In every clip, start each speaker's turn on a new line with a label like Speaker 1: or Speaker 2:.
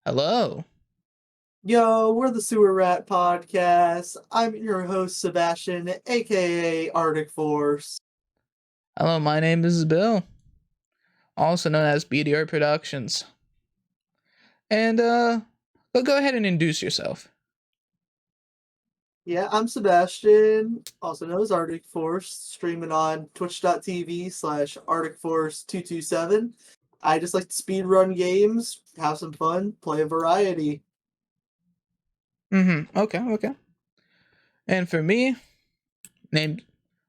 Speaker 1: Hello.
Speaker 2: Yo, we're the Sewer Rat Podcast. I'm your host, Sebastian, aka Arctic Force.
Speaker 1: Hello, my name is Bill, also known as BDR Productions. And go ahead and introduce yourself.
Speaker 2: Yeah, I'm Sebastian, also known as Arctic Force, streaming on twitch.tv/Arctic Force 227. I just like to speedrun games, have some fun, play a variety.
Speaker 1: Okay. And for me,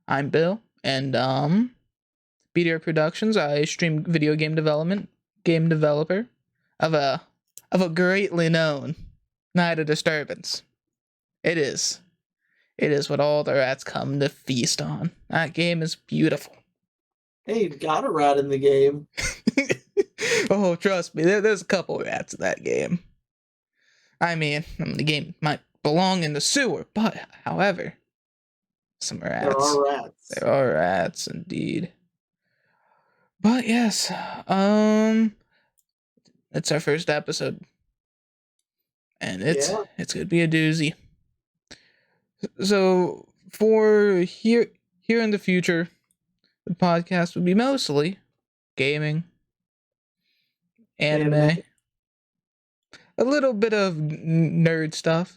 Speaker 1: I'm Bill, and BDR Productions. I stream video game developer of a greatly known Night of Disturbance. It is. It is what all the rats come to feast on. That game is beautiful.
Speaker 2: Hey, you've got a rat in the game.
Speaker 1: Oh, trust me, there's a couple rats in that game. I mean, the game might belong in the sewer, but however, some rats.
Speaker 2: There are rats.
Speaker 1: There are rats indeed. But yes, it's our first episode, and it's gonna be a doozy. So for here in the future, the podcast will be mostly gaming, anime, a little bit of nerd stuff,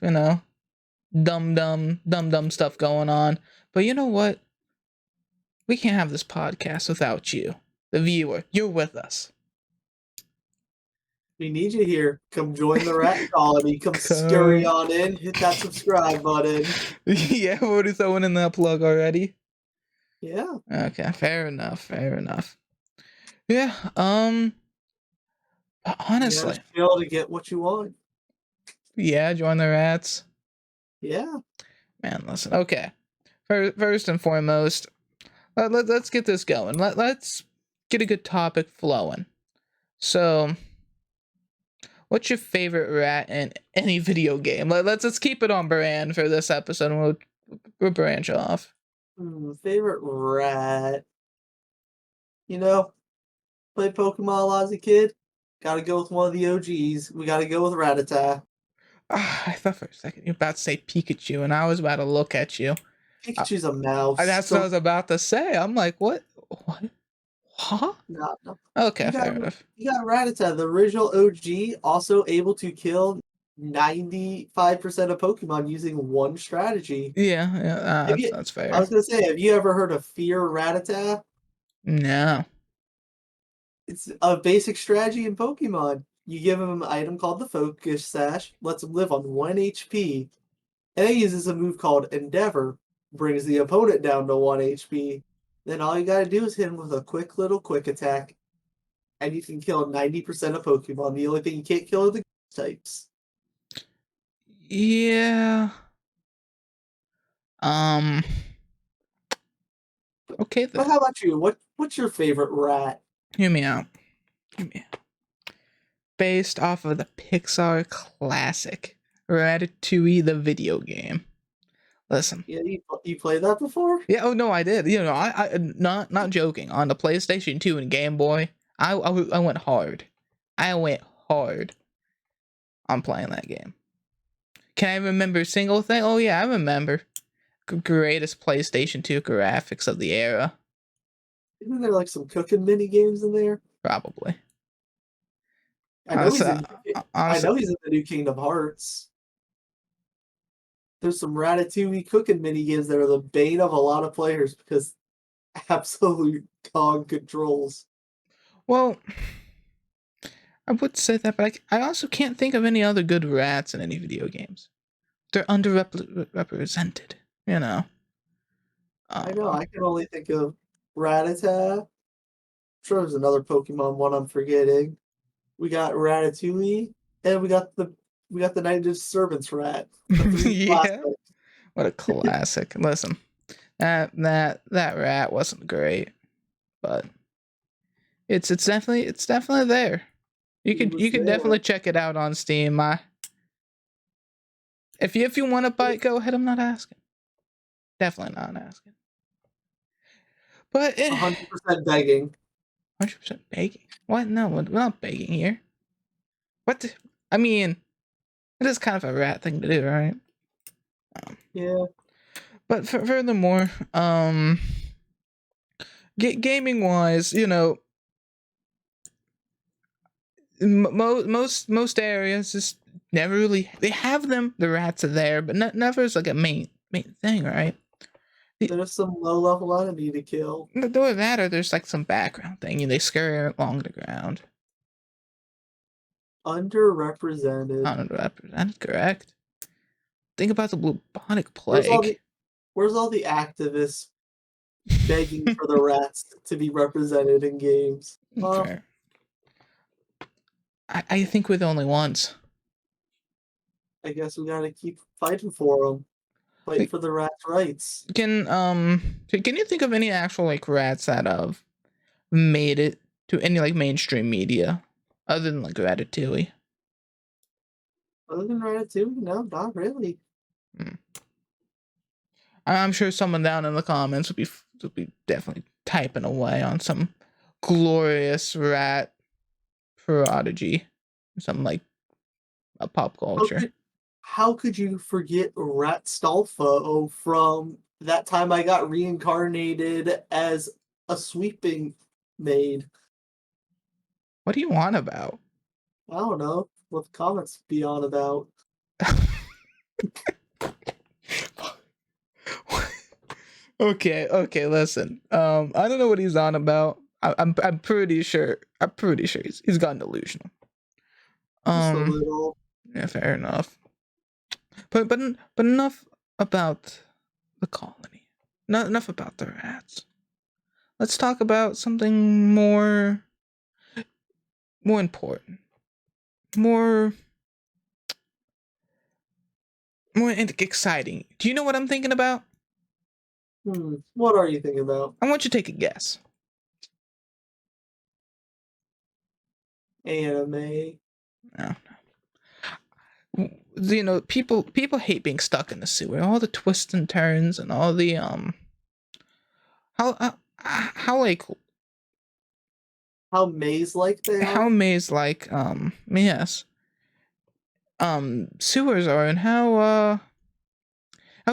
Speaker 1: dumb stuff going on. But you know what? We can't have this podcast without you, the viewer. You're with us.
Speaker 2: We need you here. Come join the rat colony. Come scurry on in. Hit that subscribe button.
Speaker 1: Yeah, we're already throwing in that plug already.
Speaker 2: Yeah.
Speaker 1: Okay, fair enough. Yeah, honestly.
Speaker 2: You gotta to get what you want.
Speaker 1: Yeah, join the rats.
Speaker 2: Yeah.
Speaker 1: Man, listen. Okay. First and foremost, let's get this going. Let's get a good topic flowing. So, what's your favorite rat in any video game? Let's keep it on brand for this episode, and we'll branch off.
Speaker 2: Favorite rat. Play Pokemon a lot as a kid. Gotta go with one of the OGs. We gotta go with Rattata.
Speaker 1: I thought for a second you're about to say Pikachu, and I was about to look at you.
Speaker 2: Pikachu's a mouse.
Speaker 1: That's what I was about to say. I'm like, what? Huh?
Speaker 2: No.
Speaker 1: Okay, fair enough.
Speaker 2: You got Rattata, the original OG, also able to kill 95% of Pokemon using one strategy.
Speaker 1: Yeah, that's fair.
Speaker 2: I was gonna say, have you ever heard of Fear Rattata?
Speaker 1: No.
Speaker 2: It's a basic strategy in Pokemon. You give him an item called the Focus Sash, lets him live on 1 HP, and he uses a move called Endeavor, brings the opponent down to 1 HP. Then all you gotta do is hit him with a quick attack, and you can kill 90% of Pokemon. The only thing you can't kill are the types.
Speaker 1: Yeah. Okay then.
Speaker 2: But how about you? What's your favorite rat?
Speaker 1: Hear me out. Based off of the Pixar classic Ratatouille the video game. Listen.
Speaker 2: Yeah, you played that before?
Speaker 1: Yeah. Oh no, I did. I not joking. On the PlayStation 2 and Game Boy, I went hard. I went hard on playing that game. Can I remember a single thing? Oh yeah, I remember. Greatest PlayStation 2 graphics of the era.
Speaker 2: Isn't there like some cooking mini games in there?
Speaker 1: Probably.
Speaker 2: I know he's in the new Kingdom Hearts. There's some Ratatouille cooking mini games that are the bane of a lot of players because absolute dog controls.
Speaker 1: Well, I would say that, but I also can't think of any other good rats in any video games. They're underrepresented,
Speaker 2: I know. I can only think of Rattata. I'm sure there's another Pokemon one I'm forgetting. We got Ratatouille, and we got the Night of Disturbance rat.
Speaker 1: Yeah, what a classic! Listen, that rat wasn't great, but it's definitely there. You can definitely check it out on Steam. If you want to buy it, go ahead. I'm not asking. Definitely not asking. But
Speaker 2: 100% begging.
Speaker 1: 100% begging. What? No, we're not begging here. What? I mean, it is kind of a rat thing to do, right?
Speaker 2: Yeah.
Speaker 1: But furthermore, gaming wise, most areas just never really they have them. The rats are there, but never is like a main thing, right?
Speaker 2: There's some low level enemy to kill.
Speaker 1: Either that or there's like some background thing. They scurry along the ground.
Speaker 2: Underrepresented.
Speaker 1: Underrepresented, correct. Think about the bubonic
Speaker 2: Where's all
Speaker 1: plague.
Speaker 2: the Where's all the activists begging for the rats to be represented in games? Well,
Speaker 1: Fair. I think we're the only ones.
Speaker 2: I guess we gotta keep fighting for them. Fighting for the rats' rights.
Speaker 1: Can you think of any actual like rats that have made it to any like mainstream media other than like Ratatouille?
Speaker 2: Other than Ratatouille, no, not really.
Speaker 1: Hmm. I'm sure someone down in the comments would be definitely typing away on some glorious rat prodigy, something like a pop culture.
Speaker 2: How could you forget Ratstolfo from that time I got reincarnated as a sweeping maid?
Speaker 1: What do you want about?
Speaker 2: I don't know what the comments be on about.
Speaker 1: Okay, listen. I don't know what he's on about. I'm pretty sure. He's gotten delusional.
Speaker 2: Just a little.
Speaker 1: Yeah, fair enough. But enough about the colony. Not enough about the rats. Let's talk about something more important, more exciting. Do you know what I'm thinking about?
Speaker 2: What are you thinking about?
Speaker 1: I want you to take a guess.
Speaker 2: Anime.
Speaker 1: No. People hate being stuck in the sewer. All the twists and turns and all the how like
Speaker 2: How maze-like they
Speaker 1: how
Speaker 2: are?
Speaker 1: maze-like yes sewers are, and how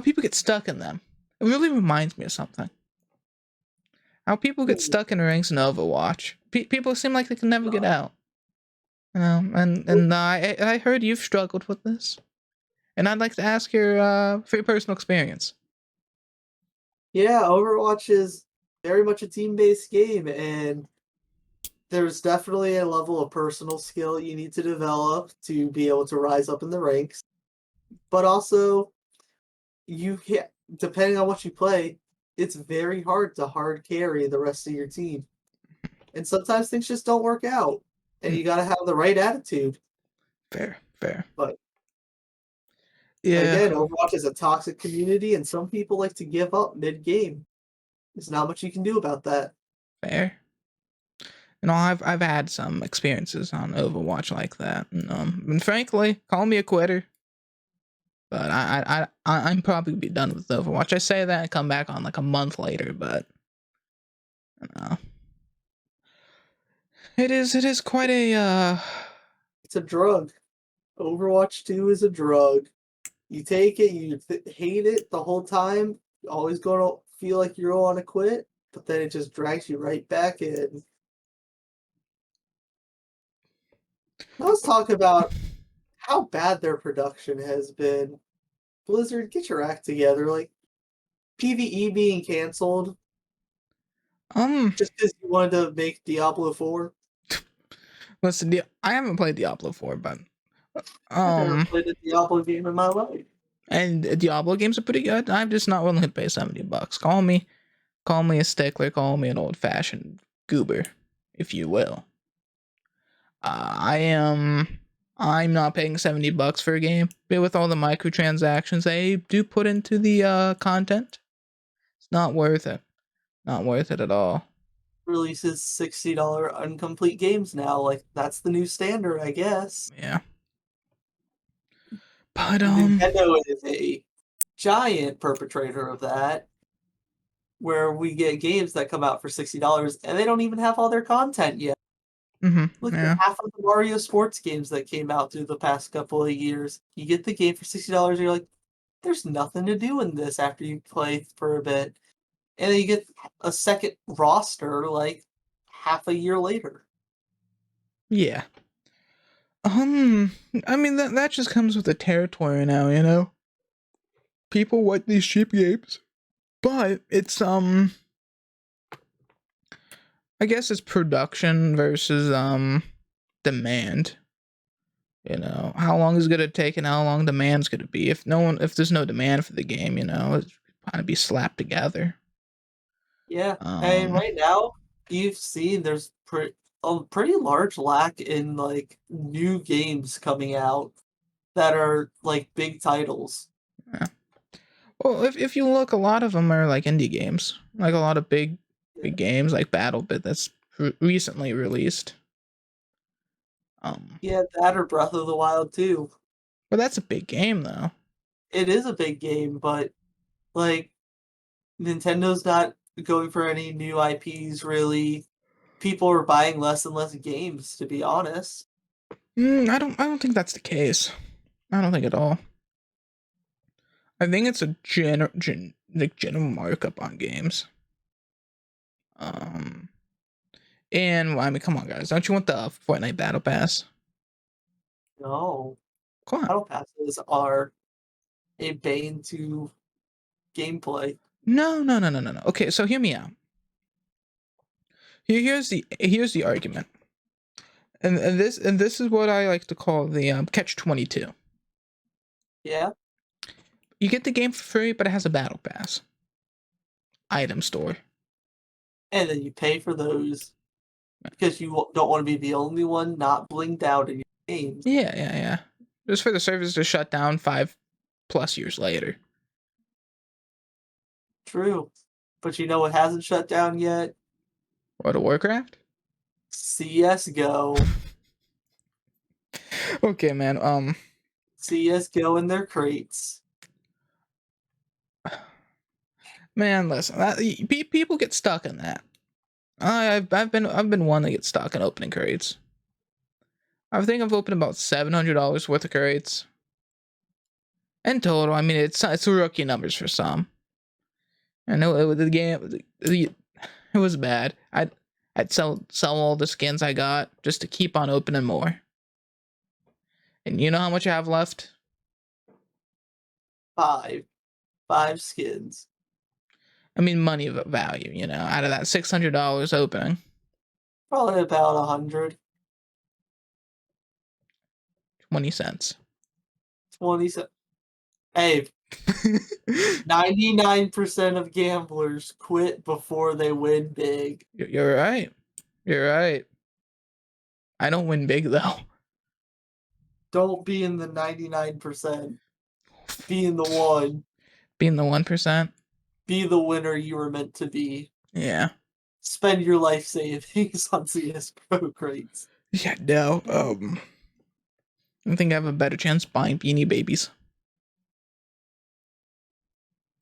Speaker 1: people get stuck in them. It really reminds me of something. How people get stuck in ranks in Overwatch. People seem like they can never get out. I heard you've struggled with this, and I'd like to ask your for your personal experience.
Speaker 2: Yeah, Overwatch is very much a team-based game, and there's definitely a level of personal skill you need to develop to be able to rise up in the ranks. But also, you can depending on what you play, it's very hard to hard carry the rest of your team. And sometimes things just don't work out, and you gotta have the right attitude.
Speaker 1: Fair.
Speaker 2: But
Speaker 1: Yeah,
Speaker 2: again, Overwatch is a toxic community, and some people like to give up mid-game. There's not much you can do about that.
Speaker 1: fair. I've had some experiences on Overwatch like that, and frankly, call me a quitter. But I'm probably be done with Overwatch. I say that and come back on like a month later, but uh, it is quite a
Speaker 2: It's a drug. Overwatch 2 is a drug. You take it, you hate it the whole time, you're always gonna feel like you're gonna wanna quit, but then it just drags you right back in. Now let's talk about how bad their production has been. Blizzard, get your act together. Like, PvE being canceled
Speaker 1: um.
Speaker 2: just because you wanted to make Diablo 4.
Speaker 1: Listen, I haven't played Diablo 4, but
Speaker 2: I've never played a Diablo game in my life.
Speaker 1: and Diablo games are pretty good. I'm just not willing to pay $70. Call me a stickler. Call me an old fashioned goober, if you will. I am. I'm not paying $70 for a game, but with all the microtransactions they do put into the content, it's not worth it. Not worth it at all.
Speaker 2: Releases $60 incomplete games now. Like, that's the new standard, I guess.
Speaker 1: Yeah. But
Speaker 2: Nintendo is a giant perpetrator of that, where we get games that come out for $60 and they don't even have all their content yet. Look at
Speaker 1: Yeah.
Speaker 2: half of the Mario sports games that came out through the past couple of years. You get the game for $60, and you're like, there's nothing to do in this after you play for a bit. And then you get a second roster like half a year later.
Speaker 1: Yeah. Um, I mean that just comes with the territory now, you know. People want these cheap games, but it's I guess it's production versus demand. You know, how long is it gonna take and how long demand's gonna be. If there's no demand for the game, you know, it's gonna be slapped together.
Speaker 2: Yeah, and
Speaker 1: Um,
Speaker 2: right now you've seen there's a pretty large lack in like new games coming out that are like big titles.
Speaker 1: yeah. Well, if you look, a lot of them are like indie games, like a lot of big
Speaker 2: Yeah,
Speaker 1: games like BattleBit that's recently released. Um,
Speaker 2: yeah, that or Breath of the Wild too.
Speaker 1: but that's a big game though.
Speaker 2: It is a big game, but like Nintendo's not going for any new IPs really. People are buying less and less games, to be honest.
Speaker 1: I don't think that's the case. I don't think at all. I think it's a like general markup on games. Um, and well, I mean, come on, guys, don't you want the Fortnite Battle Pass?
Speaker 2: No,
Speaker 1: Come on.
Speaker 2: battle passes are a bane to gameplay.
Speaker 1: No, no, no, no, no, no. Okay, so hear me out. Here's the argument, and this is what I like to call the catch 22.
Speaker 2: Yeah,
Speaker 1: You get the game for free, but it has a battle pass item store.
Speaker 2: and then you pay for those because you don't want to be the only one not blinked out in your games.
Speaker 1: Yeah, yeah, yeah. Just for the service to shut down 5+ years later.
Speaker 2: True, but you know what hasn't shut down yet?
Speaker 1: World of Warcraft.
Speaker 2: CS:GO.
Speaker 1: Okay, man.
Speaker 2: CS:GO in their crates.
Speaker 1: Man, listen. People get stuck in that. I've been one that gets stuck in opening crates. I think I've opened about $700 worth of crates in total. I mean, it's rookie numbers for some. I know the game it was bad. I'd sell all the skins I got just to keep on opening more. And you know how much I have left?
Speaker 2: Five. Five skins.
Speaker 1: I mean, money of value. You know, out of that $600 opening,
Speaker 2: Probably about 100.
Speaker 1: 20 cents.
Speaker 2: 20. Hey, 99% of gamblers quit before they win big.
Speaker 1: You're right. You're right. I don't win big though.
Speaker 2: Don't be in the 99%. Be in the one.
Speaker 1: Being the 1%.
Speaker 2: Be the winner you were meant to be.
Speaker 1: Yeah.
Speaker 2: Spend your life savings on CS:GO crates.
Speaker 1: Yeah. No. I think I have a better chance buying Beanie Babies.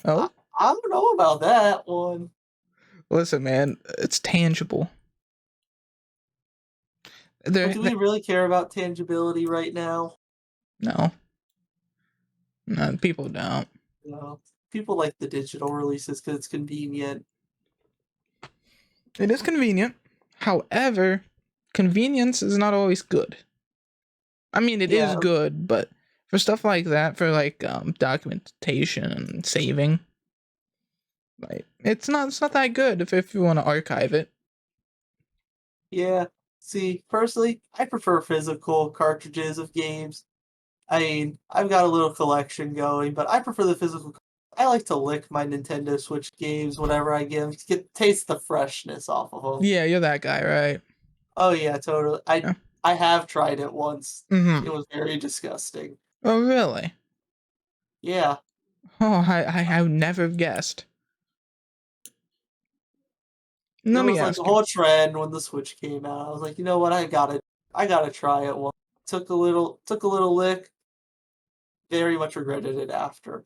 Speaker 2: I,
Speaker 1: Oh,
Speaker 2: I don't know about that one.
Speaker 1: listen, man. It's tangible.
Speaker 2: But
Speaker 1: There.
Speaker 2: do we really care about tangibility right now?
Speaker 1: No. No. People don't.
Speaker 2: No. People like the digital releases because it's convenient.
Speaker 1: It is convenient. However, convenience is not always good. I mean, it is
Speaker 2: Yeah,
Speaker 1: good, but for stuff like that, for like documentation and saving, like it's not that good if you want to archive it.
Speaker 2: yeah. See, personally, I prefer physical cartridges of games. I mean, I've got a little collection going, but I prefer the physical. I like to lick my Nintendo Switch games whenever I get them to taste the freshness off of them.
Speaker 1: Yeah, you're that guy, right?
Speaker 2: Oh yeah, totally.
Speaker 1: Yeah.
Speaker 2: I have tried it once. It
Speaker 1: Mm-hmm.
Speaker 2: was very disgusting.
Speaker 1: Oh, really?
Speaker 2: Yeah,
Speaker 1: Oh, I would never have guessed.
Speaker 2: it
Speaker 1: Let me
Speaker 2: was like a
Speaker 1: ask you.
Speaker 2: whole trend when the Switch came out. I was like, you know what? I gotta try it once. Took a little lick. Very much regretted it after.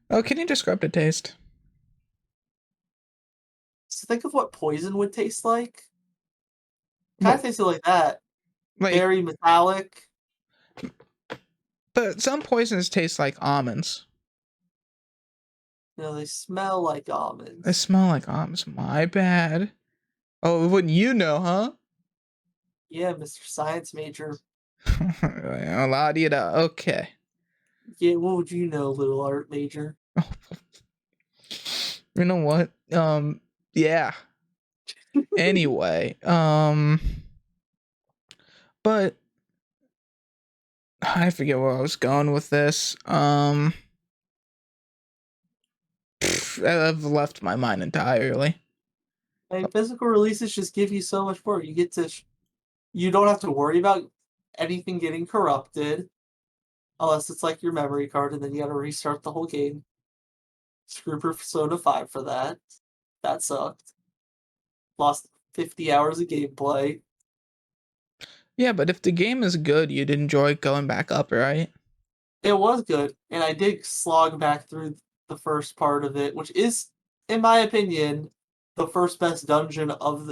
Speaker 1: Oh, can you describe the taste?
Speaker 2: So think of what poison would taste like. Kind of
Speaker 1: Well,
Speaker 2: tasted like that.
Speaker 1: like,
Speaker 2: Very metallic.
Speaker 1: but some poisons taste like almonds.
Speaker 2: You know, they smell like
Speaker 1: They
Speaker 2: almonds.
Speaker 1: smell like almonds. My bad. Oh, wouldn't you know, huh?
Speaker 2: Yeah, Mr. Science major.
Speaker 1: A lot of know. Okay.
Speaker 2: Yeah, what would you know, little art major?
Speaker 1: You know what? Yeah. Anyway, but I forget where I was going with this. I've left my mind entirely.
Speaker 2: I mean, physical releases just give you so much more. You get to, you don't have to worry about anything getting corrupted, unless it's like your memory card, and then you got to restart the whole game. Screw Persona 5 for that. That sucked. Lost 50 hours of gameplay.
Speaker 1: Yeah, but if the game is good, you'd enjoy going back up, right?
Speaker 2: It was good, and I did slog back through the first part of it, which is, in my opinion, the first best dungeon of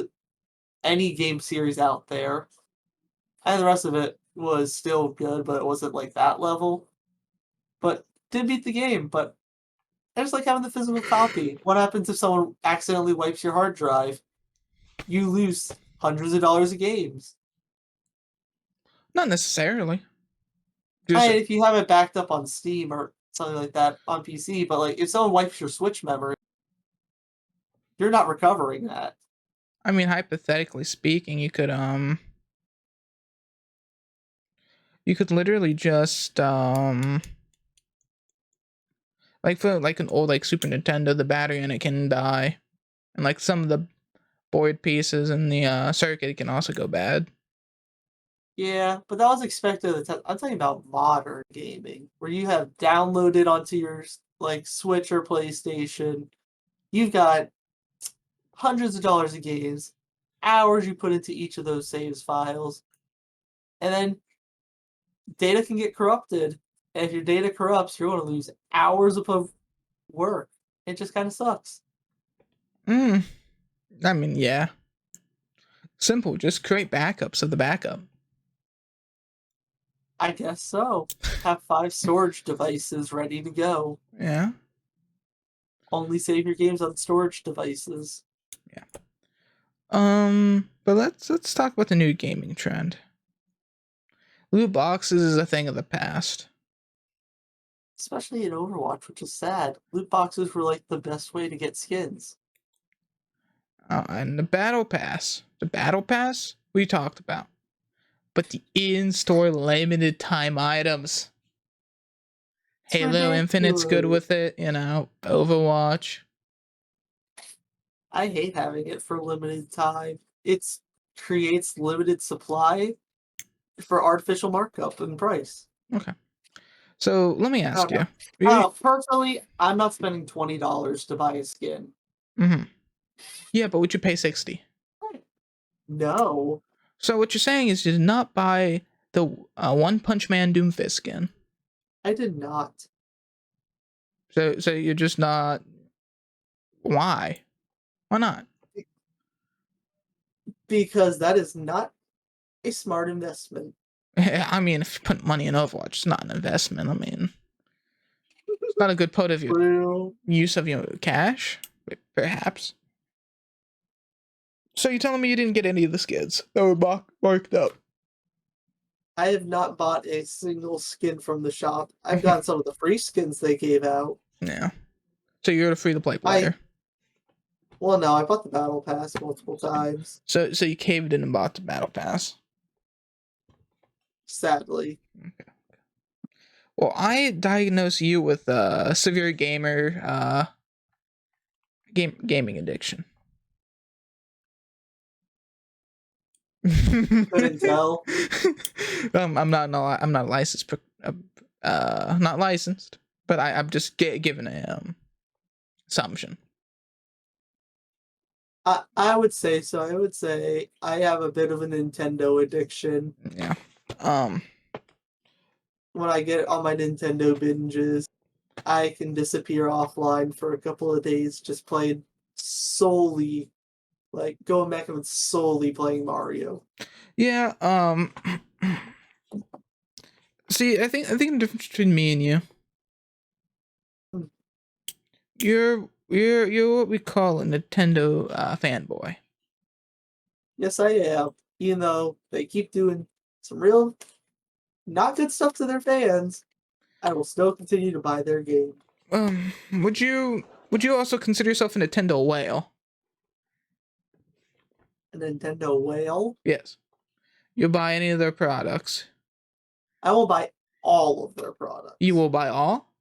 Speaker 2: any game series out there. And the rest of it was still good, but it wasn't like that level. But did beat the game, but I just like having the physical copy. What happens if someone accidentally wipes your hard drive? You lose hundreds of dollars of games.
Speaker 1: Not necessarily.
Speaker 2: I
Speaker 1: Just,
Speaker 2: mean, if you have it backed up on Steam or something like that on PC, but like if someone wipes your Switch memory, you're not recovering that.
Speaker 1: I mean, hypothetically speaking, you could literally just like for like an old like Super Nintendo, the battery in it can die, and like some of the board pieces in the circuit can also go bad.
Speaker 2: Yeah, but that was expected at the time. I'm talking about modern gaming, where you have downloaded onto your like Switch or PlayStation. You've got hundreds of dollars of games, hours you put into each of those saves files, and then data can get corrupted. And if your data corrupts, you're going to lose hours of work. It just kind of sucks.
Speaker 1: Mm, I mean, yeah, simple. Just create backups of the backup.
Speaker 2: I guess so. Have 5 storage devices ready to go.
Speaker 1: Yeah,
Speaker 2: Only save your games on storage devices.
Speaker 1: yeah. But let's talk about the new gaming trend. Loot boxes is a thing of the past.
Speaker 2: Especially in Overwatch, which is sad. Loot boxes were like the best way to get skins.
Speaker 1: And the battle pass we talked about, but the in-store limited time items.
Speaker 2: It's
Speaker 1: Halo Infinite's good
Speaker 2: ridiculous.
Speaker 1: with it, you know. Overwatch.
Speaker 2: I hate having it for limited time. It creates limited supply for artificial markup and price.
Speaker 1: Okay. So let me
Speaker 2: I
Speaker 1: ask
Speaker 2: don't know.
Speaker 1: you.
Speaker 2: I don't know. Personally, I'm not spending $20 to buy a skin.
Speaker 1: Mm-hmm. Yeah, but would you pay 60?
Speaker 2: No,
Speaker 1: So what you're saying is you did not buy the One Punch Man Doomfist skin.
Speaker 2: I did not.
Speaker 1: So you're just not. Why? Why not?
Speaker 2: Because that is not a smart investment.
Speaker 1: I mean, if you put money in Overwatch, it's not an investment. I mean, it's not a good part of your
Speaker 2: True.
Speaker 1: use of your cash, perhaps. So you're telling me you didn't get any of the skins that were marked up?
Speaker 2: I have not bought a single skin from the shop. I've gotten some of the free skins they gave out.
Speaker 1: Yeah. So you're a free to play
Speaker 2: I
Speaker 1: player.
Speaker 2: Well, no, I bought the battle pass multiple times.
Speaker 1: So you caved in and bought the battle pass.
Speaker 2: Sadly,
Speaker 1: Okay. Well, I diagnosed you with severe gaming addiction.
Speaker 2: couldn't tell.
Speaker 1: I'm not licensed, not licensed, but I'm just giving a assumption.
Speaker 2: I would say so. I would say I have a bit of a Nintendo addiction.
Speaker 1: Yeah.
Speaker 2: When I get on my Nintendo binges, I can disappear offline for a couple of days just playing solely like going back and solely playing Mario.
Speaker 1: Yeah. See, I think the difference between me and you,
Speaker 2: Hmm.
Speaker 1: you're what we call a Nintendo fanboy.
Speaker 2: Yes, I am. Even though they keep doing some real not good stuff to their fans, I will still continue to buy their game.
Speaker 1: Would you also consider yourself a Nintendo whale?
Speaker 2: A Nintendo whale.
Speaker 1: Yes. You buy any of their products?
Speaker 2: I will buy all of their products.
Speaker 1: You will buy all?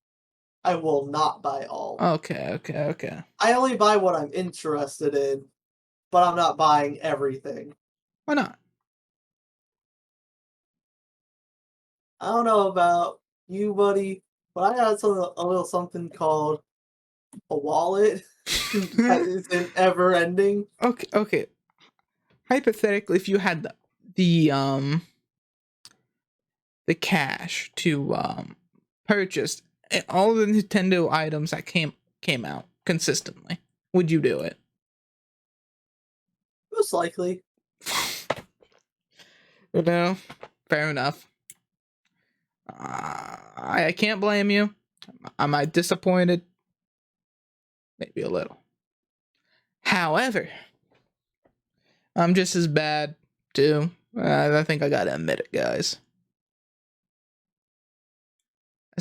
Speaker 2: I will not buy all.
Speaker 1: Okay.
Speaker 2: I only buy what I'm interested in, but I'm not buying everything.
Speaker 1: Why not?
Speaker 2: I don't know about you, buddy, but I got a little something called a wallet that isn't ever ending.
Speaker 1: Okay. Hypothetically, if you had the cash to purchase all the Nintendo items that came out consistently, would you do it?
Speaker 2: Most likely.
Speaker 1: No, fair enough. I can't blame you. Am I disappointed? Maybe a little. However, I'm just as bad too. I think I gotta admit it, guys. I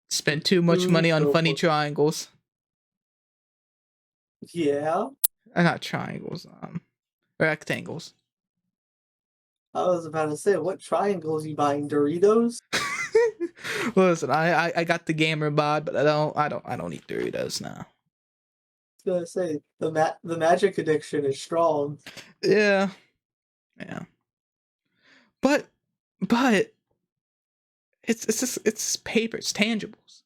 Speaker 1: spent too much money on funny triangles.
Speaker 2: Yeah.
Speaker 1: Not triangles, rectangles.
Speaker 2: I was about to say, what triangles you buying? Doritos?
Speaker 1: Listen, I got the gamer bod, but I don't eat Doritos now.
Speaker 2: I was gonna say the magic addiction is strong.
Speaker 1: Yeah. But it's paper, it's tangibles.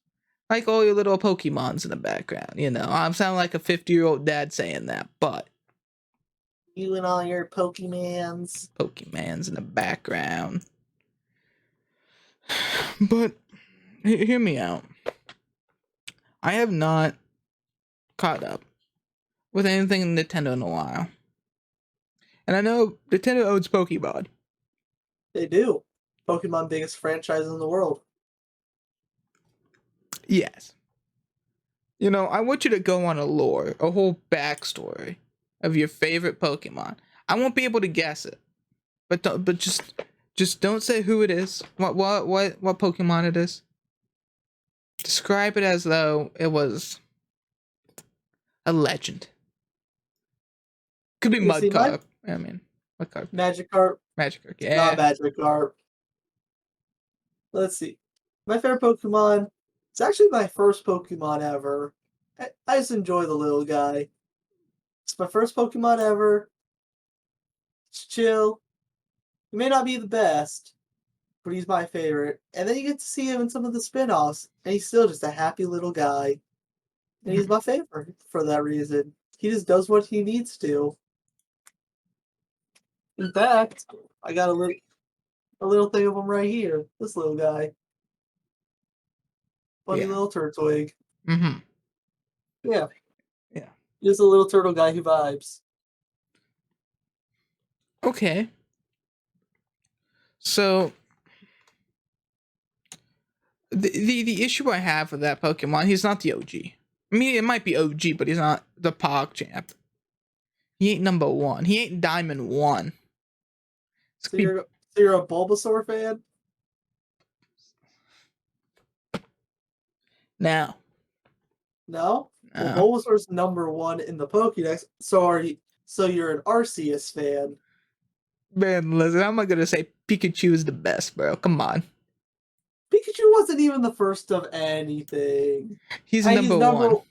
Speaker 1: Like all your little Pokemons in the background, you know. I'm sounding like a 50-year-old dad saying that, but
Speaker 2: You and all your Pokemans.
Speaker 1: Pokemans in the background. But hear me out. I have not caught up with anything Nintendo in a while. And I know Nintendo owns Pokemon.
Speaker 2: They do. Pokemon biggest franchise in the world.
Speaker 1: Yes. You know, I want you to go on a lore, a whole backstory of your favorite Pokemon. I won't be able to guess it, but just don't say who it is. What Pokemon it is. Describe it as though it was a legend. Could be
Speaker 2: You see,
Speaker 1: Mudcarp. I mean, Mudcarp.
Speaker 2: Magikarp.
Speaker 1: Magikarp.
Speaker 2: Not
Speaker 1: Yeah.
Speaker 2: Magikarp. Let's see. My favorite Pokemon. It's actually my first Pokemon ever. I just enjoy the little guy. It's my first Pokemon ever. It's chill. He may not be the best, but he's my favorite. And then you get to see him in some of the spin-offs, and he's still just a happy little guy. And he's my favorite for that reason. He just does what he needs to. In fact, I got a little thing of him right here. This little guy. Funny
Speaker 1: Yeah.
Speaker 2: little Turtwig.
Speaker 1: Mm-hmm.
Speaker 2: Yeah.
Speaker 1: Yeah.
Speaker 2: Just a little turtle guy who vibes.
Speaker 1: Okay. So the issue I have with that Pokemon, he's not the OG. I mean, it might be OG, but he's not the PogChamp. He ain't number one. He ain't Diamond 1.
Speaker 2: So you're a Bulbasaur fan?
Speaker 1: No.
Speaker 2: No?
Speaker 1: No.
Speaker 2: Well, Bulbasaur's number 1 in the Pokédex. So you're an Arceus fan.
Speaker 1: Man, listen, how am I gonna say Pikachu is the best, bro? Come on.
Speaker 2: Pikachu wasn't even the first of anything.
Speaker 1: He's
Speaker 2: And
Speaker 1: number one.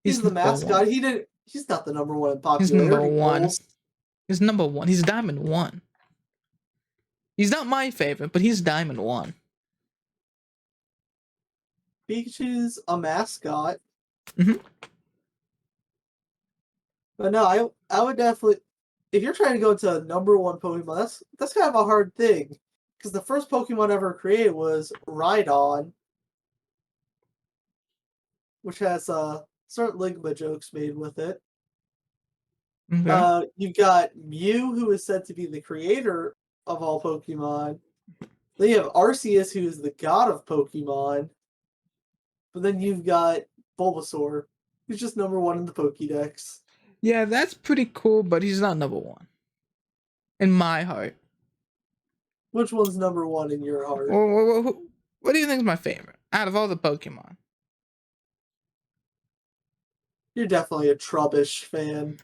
Speaker 2: He's the mascot. He's not the number 1 in
Speaker 1: He's number
Speaker 2: popularity
Speaker 1: one.
Speaker 2: polls.
Speaker 1: He's number one. He's Diamond 1. He's not my favorite, but he's Diamond 1.
Speaker 2: Pikachu's a mascot.
Speaker 1: Mhm.
Speaker 2: But no, I would definitely, if you're trying to go to a number 1 Pokemon, that's kind of a hard thing. Because the first Pokemon ever created was Rhydon, which has certain Ligma jokes made with it.
Speaker 1: Okay.
Speaker 2: You've got Mew, who is said to be the creator of all Pokemon. Then you have Arceus, who is the god of Pokemon. But then you've got Bulbasaur, who's just number one in the Pokédex.
Speaker 1: Yeah, that's pretty cool, but he's not number one in my heart.
Speaker 2: Which one's number one in your heart?
Speaker 1: What do you think is my favorite out of all the Pokemon?
Speaker 2: You're definitely a Trubbish fan.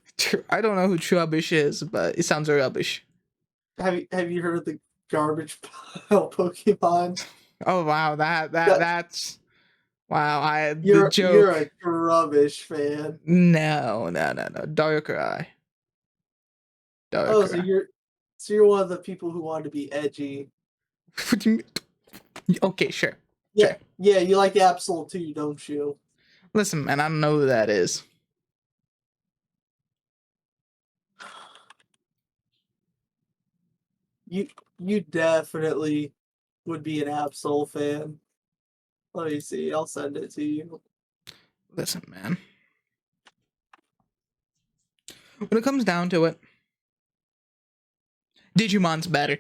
Speaker 1: I don't know who Trubbish is, but it sounds rubbish.
Speaker 2: Have you heard of the garbage pile Pokemon?
Speaker 1: Oh wow, that's wow. The
Speaker 2: You're a
Speaker 1: joke.
Speaker 2: Trubbish fan.
Speaker 1: No. Darkrai.
Speaker 2: Oh, so
Speaker 1: Darkrai.
Speaker 2: you're one of the people who want to be edgy.
Speaker 1: What do you mean? Okay, sure.
Speaker 2: Yeah,
Speaker 1: Sure.
Speaker 2: yeah, you like Absol too, don't you?
Speaker 1: Listen, man, I don't know who that is.
Speaker 2: You definitely would be an Absol fan. Let me see. I'll send it to you.
Speaker 1: Listen, man. When it comes down to it, Digimon's better.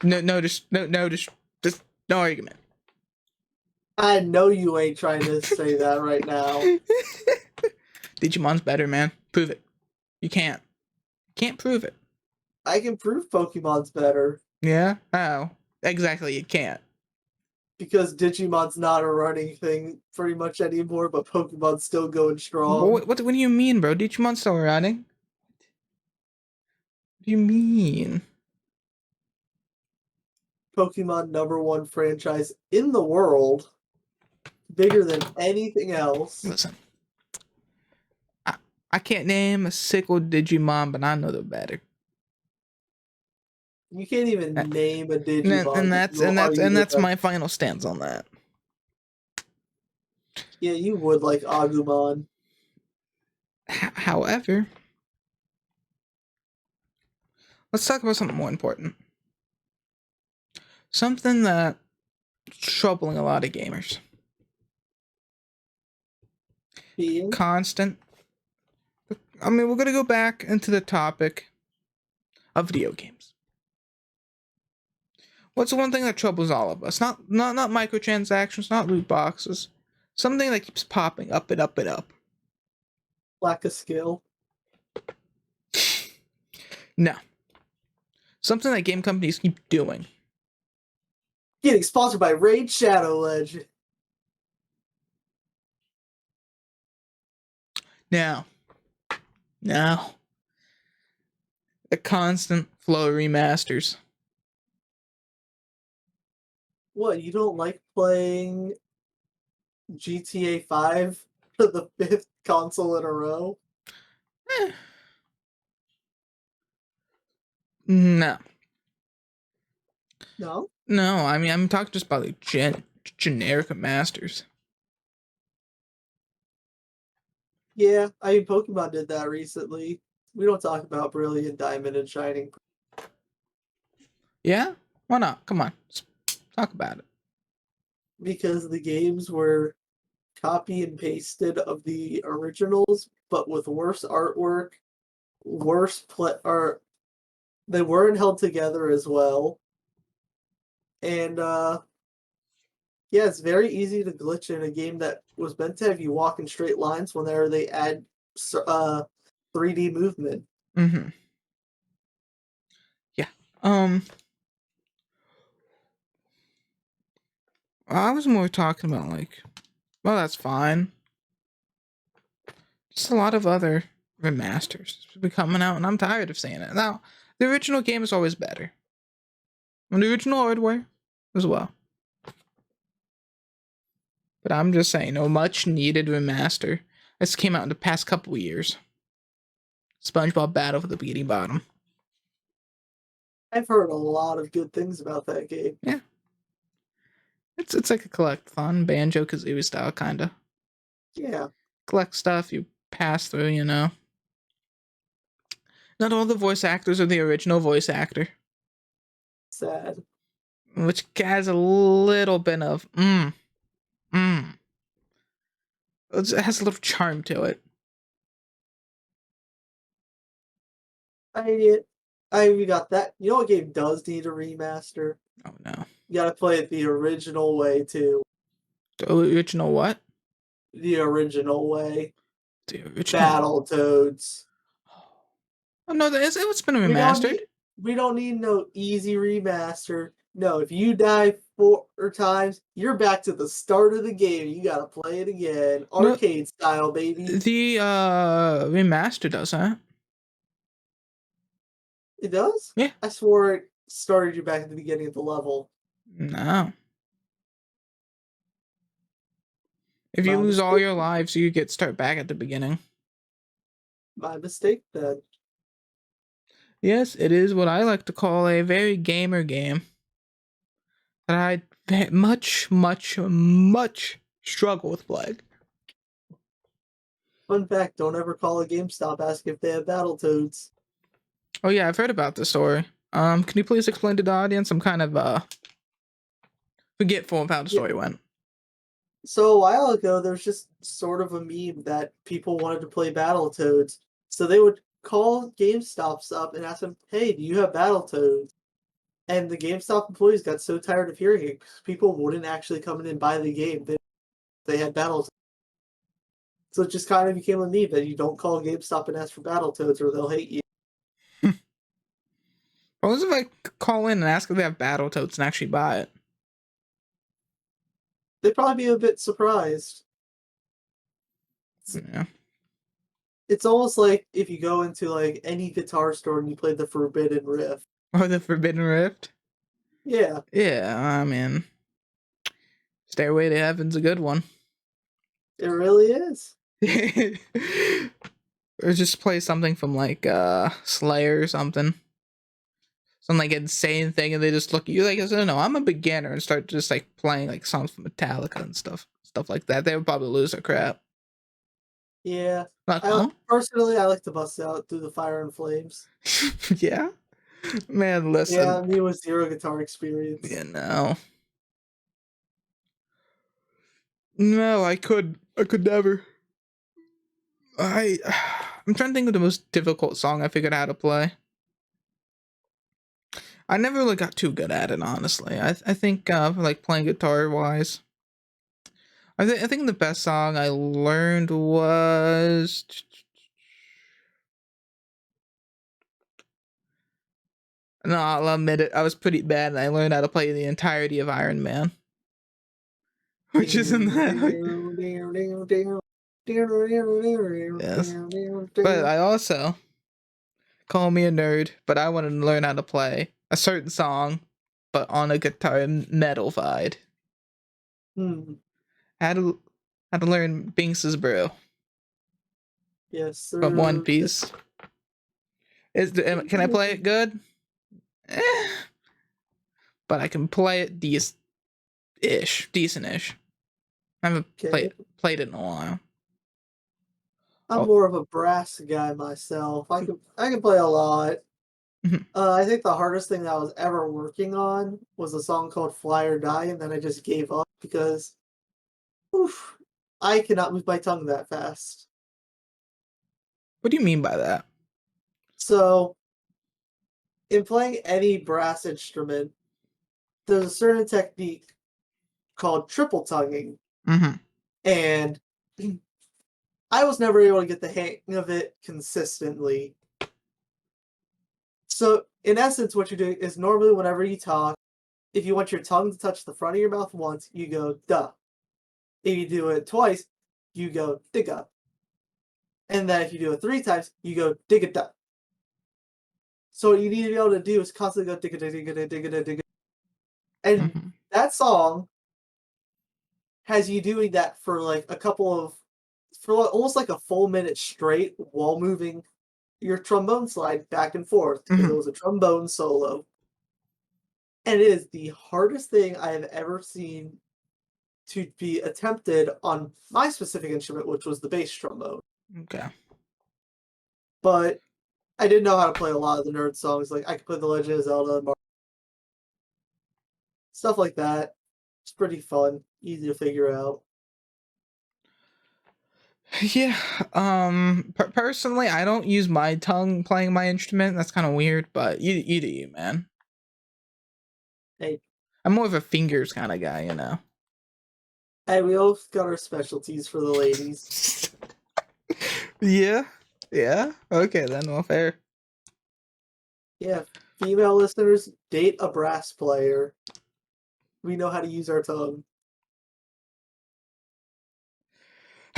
Speaker 1: Just no argument.
Speaker 2: I know you ain't trying to say that right now.
Speaker 1: Digimon's better, man. Prove it. You can't. Can't prove it.
Speaker 2: I can prove Pokemon's better
Speaker 1: Yeah? Oh. Exactly, you can't.
Speaker 2: because Digimon's not a running thing pretty much anymore, but Pokemon's still going strong.
Speaker 1: What do you mean, bro? Digimon's still running? What do you mean?
Speaker 2: Pokemon number one franchise in the world, bigger than anything else.
Speaker 1: Listen. I can't name a single Digimon, but I know they're better.
Speaker 2: You can't even name a Digimon.
Speaker 1: And that's my final stance on that.
Speaker 2: Yeah, you would like Agumon.
Speaker 1: However, let's talk about something more important. Something that's troubling a lot of gamers.
Speaker 2: Being
Speaker 1: Constant. I mean, we're gonna go back into the topic of video games. What's the one thing that troubles all of us? Not microtransactions, not loot boxes. Something that keeps popping up and up and up.
Speaker 2: lack of skill.
Speaker 1: No. Something that game companies keep doing.
Speaker 2: Getting sponsored by Raid Shadow Legend.
Speaker 1: Now. A constant flow of remasters.
Speaker 2: What, you don't like playing GTA 5 for the 5th console in a row?
Speaker 1: Eh. No.
Speaker 2: No?
Speaker 1: No, I mean, I'm talking just about like generic masters.
Speaker 2: Yeah, I mean, Pokemon did that recently. We don't talk about Brilliant Diamond and Shining
Speaker 1: Yeah? Why not? Come on. Let's talk about it.
Speaker 2: because the games were copy and pasted of the originals, but with worse artwork, worse play, or they weren't held together as well. And yeah, it's very easy to glitch in a game that was meant to have you walk in straight lines whenever they add 3D movement.
Speaker 1: Mm-hmm. Yeah. I was more talking about like, well, that's fine. Just a lot of other remasters be coming out, and I'm tired of saying it. Now, the original game is always better. And the original hardware as well. But I'm just saying, no much needed remaster. This came out in the past couple of years. SpongeBob Battle for the Bikini Bottom.
Speaker 2: I've heard a lot of good things about that game.
Speaker 1: Yeah. It's like a collectathon, Banjo Kazooie style, kinda.
Speaker 2: Yeah.
Speaker 1: Collect stuff you pass through, you know. Not all the voice actors are the original voice actor,
Speaker 2: Sad.
Speaker 1: which has a little bit of it has a little charm to it.
Speaker 2: we got that. You know what game does need a remaster?
Speaker 1: Oh no.
Speaker 2: You gotta play it the original way too.
Speaker 1: The original what?
Speaker 2: The original way.
Speaker 1: The original.
Speaker 2: Battletoads.
Speaker 1: Oh no, it's been
Speaker 2: We don't
Speaker 1: remastered.
Speaker 2: need we don't need no easy remaster. No, if you die 4 times, you're back to the start of the game. You gotta play it again.
Speaker 1: No,
Speaker 2: Arcade style, baby.
Speaker 1: the remaster does that.
Speaker 2: It does?
Speaker 1: Yeah.
Speaker 2: I swore it started you back at the beginning of the level.
Speaker 1: No. If you
Speaker 2: My
Speaker 1: lose all
Speaker 2: mistake.
Speaker 1: your lives, you get start back at the beginning.
Speaker 2: My mistake then.
Speaker 1: Yes, it is what I like to call a very gamer game that I much struggle with playing.
Speaker 2: Fun fact, don't ever call a GameStop asking if they have Battletoads.
Speaker 1: Oh yeah, I've heard about this story. Can you please explain to the audience? I'm kind of forgetful of how the story went.
Speaker 2: So a while ago, there was just sort of a meme that people wanted to play Battletoads. So they would call GameStops up and ask them, "Hey, do you have Battletoads?" And the GameStop employees got so tired of hearing it because people wouldn't actually come in and buy the game. They had Battletoads. So it just kind of became a meme that you don't call GameStop and ask for Battletoads or they'll hate you.
Speaker 1: What if I call in and ask if they have Battletoads and actually buy it?
Speaker 2: They'd probably be a bit surprised.
Speaker 1: Yeah.
Speaker 2: It's almost like if you go into like any guitar store and you play the Forbidden Riff.
Speaker 1: Or the Forbidden Rift?
Speaker 2: Yeah.
Speaker 1: Yeah, I mean, Stairway to Heaven's a good one.
Speaker 2: It really is.
Speaker 1: Or just play something from like Slayer or something. Some like insane thing, and they just look at you like, I don't know, I'm a beginner, and start just like playing like songs from Metallica and stuff like that. They would probably lose their crap.
Speaker 2: Yeah.
Speaker 1: Like, huh?
Speaker 2: Personally, I like to bust out through the fire and flames.
Speaker 1: Yeah, man. Listen,
Speaker 2: Yeah, me with zero guitar experience.
Speaker 1: you know, no, I could never. I I'm trying to think of the most difficult song I figured out how to play. I never really got too good at it, honestly. I think like playing guitar wise, I think the best song I learned was. No, I'll admit it. I was pretty bad, and I learned how to play the entirety of Iron Man, which isn't that. Yes, but I also call me a nerd. But I wanted to learn how to play a certain song, but on a guitar metal-fied. Had to learn Binks's Brew.
Speaker 2: Yes, sir.
Speaker 1: From One Piece. Can I play it good? But I can play it decent-ish. I haven't played it in a while.
Speaker 2: I'm more of a brass guy myself. I can play a lot. I think the hardest thing that I was ever working on was a song called "Fly or Die," and then I just gave up because, oof, I cannot move my tongue that fast.
Speaker 1: What do you mean by that?
Speaker 2: So, in playing any brass instrument, there's a certain technique called triple tonguing, and I was never able to get the hang of it consistently. So, in essence, what you're doing is normally whenever you talk, if you want your tongue to touch the front of your mouth once, you go duh. If you do it twice, you go digga. And then if you do it 3 times, you go digga duh. So what you need to be able to do is constantly go digga digga digga digga digga. And that song has you doing that for like almost like a full minute straight while moving your trombone slide back and forth because it was a trombone solo. And it is the hardest thing I have ever seen to be attempted on my specific instrument, which was the bass trombone.
Speaker 1: Okay.
Speaker 2: But I didn't know how to play a lot of the nerd songs. Like I could play The Legend of Zelda, stuff like that. It's pretty fun, easy to figure out.
Speaker 1: Yeah. Personally, I don't use my tongue playing my instrument. That's kind of weird, but you do you, man.
Speaker 2: Hey,
Speaker 1: I'm more of a fingers kind of guy, you know.
Speaker 2: hey, we all got our specialties for the ladies.
Speaker 1: Yeah. Yeah. Okay then. Well, fair.
Speaker 2: Yeah, female listeners, date a brass player. We know how to use our tongue.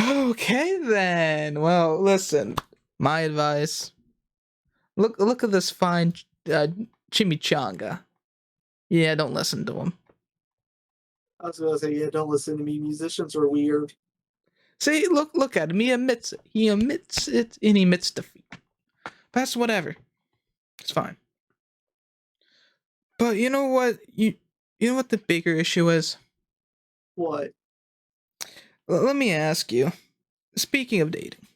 Speaker 1: Okay then. Well, listen. My advice. Look at this fine chimichanga. Yeah, don't listen to him.
Speaker 2: I was gonna say, yeah, don't listen to me. Musicians are weird.
Speaker 1: See, look at him. He admits it. He admits it, and he admits defeat. That's whatever. It's fine. But you know what? You know what the bigger issue is?
Speaker 2: What?
Speaker 1: Let me ask you. Speaking of dating,